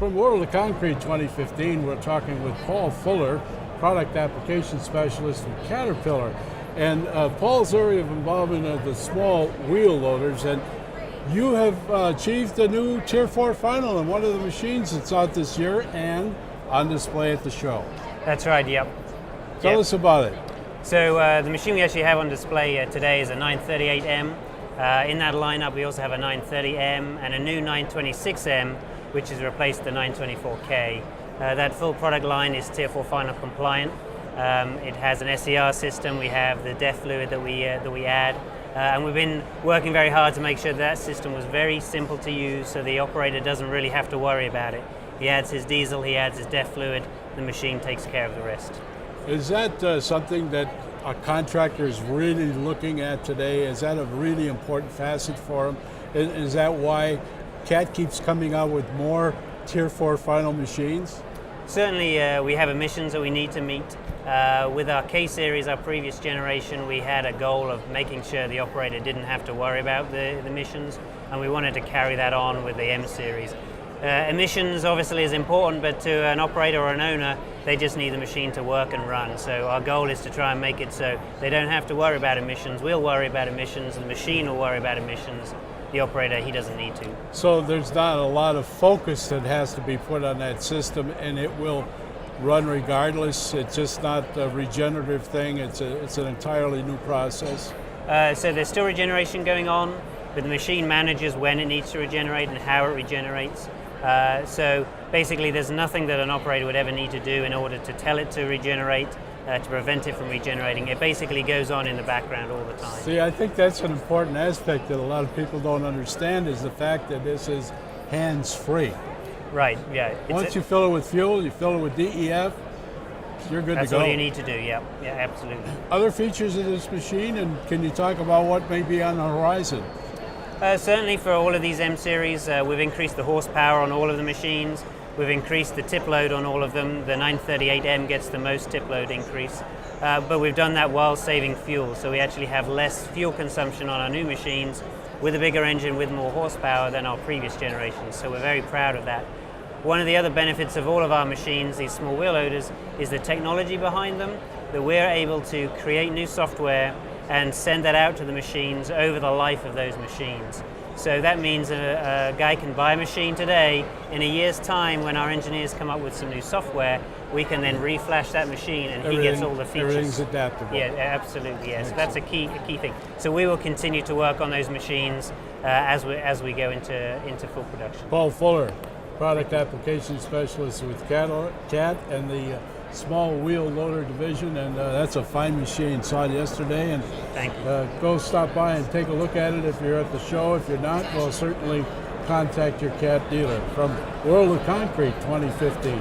From World of Concrete 2015, we're talking with Paul Fuller, Product Application Specialist from Caterpillar. And Paul's area of involvement are the small wheel loaders, and you have achieved a new Tier 4 final in one of the machines that's out this year and on display at the show. That's right, yep. Tell us about it. So the machine we actually have on display today is a 938M. In that lineup we also have a 930M and a new 926M, which has replaced the 924K. That full product line is Tier 4 final compliant. It has an SCR system. We have the DEF fluid that we add, and we've been working very hard to make sure that system was very simple to use, so the operator doesn't really have to worry about it. He adds his diesel, he adds his DEF fluid, the machine takes care of the rest. Is that something that a contractor is really looking at today? Is that a really important facet for them? Is that why CAT keeps coming out with more Tier 4 final machines? Certainly we have emissions that we need to meet. With our K-Series, our previous generation, we had a goal of making sure the operator didn't have to worry about the emissions, and we wanted to carry that on with the M-Series. Emissions obviously is important, but to an operator or an owner, they just need the machine to work and run. So our goal is to try and make it so they don't have to worry about emissions. We'll worry about emissions, the machine will worry about emissions. The operator, he doesn't need to. So there's not a lot of focus that has to be put on that system, and it will run regardless. It's just not a regenerative thing. It's an entirely new process. So there's still regeneration going on, but the machine manages when it needs to regenerate and how it regenerates. So basically there's nothing that an operator would ever need to do in order to tell it to regenerate, to prevent it from regenerating. It basically goes on in the background all the time. See, I think that's an important aspect that a lot of people don't understand, is the fact that this is hands-free. Right, yeah. Once you fill it with fuel, you fill it with DEF, you're good to go. That's all you need to do, yeah, absolutely. Other features of this machine, and can you talk about what may be on the horizon? Certainly for all of these M-Series, we've increased the horsepower on all of the machines. We've increased the tip load on all of them. The 938M gets the most tip load increase. But we've done that while saving fuel, so we actually have less fuel consumption on our new machines with a bigger engine with more horsepower than our previous generations, so we're very proud of that. One of the other benefits of all of our machines, these small wheel loaders, is the technology behind them, that we're able to create new software and send that out to the machines over the life of those machines. So that means a guy can buy a machine today. In a year's time, when our engineers come up with some new software, we can then reflash that machine and he gets all the features. Everything's adaptable. Yeah, absolutely, yes. So that's a key thing. So we will continue to work on those machines as we go into full production. Paul Fuller, Product Application Specialist with CAT and the Small Wheel Loader Division, and that's a fine machine. Saw it yesterday, and thank you. Go stop by and take a look at it if you're at the show. If you're not, well, certainly contact your CAT dealer. From World of Concrete 2015.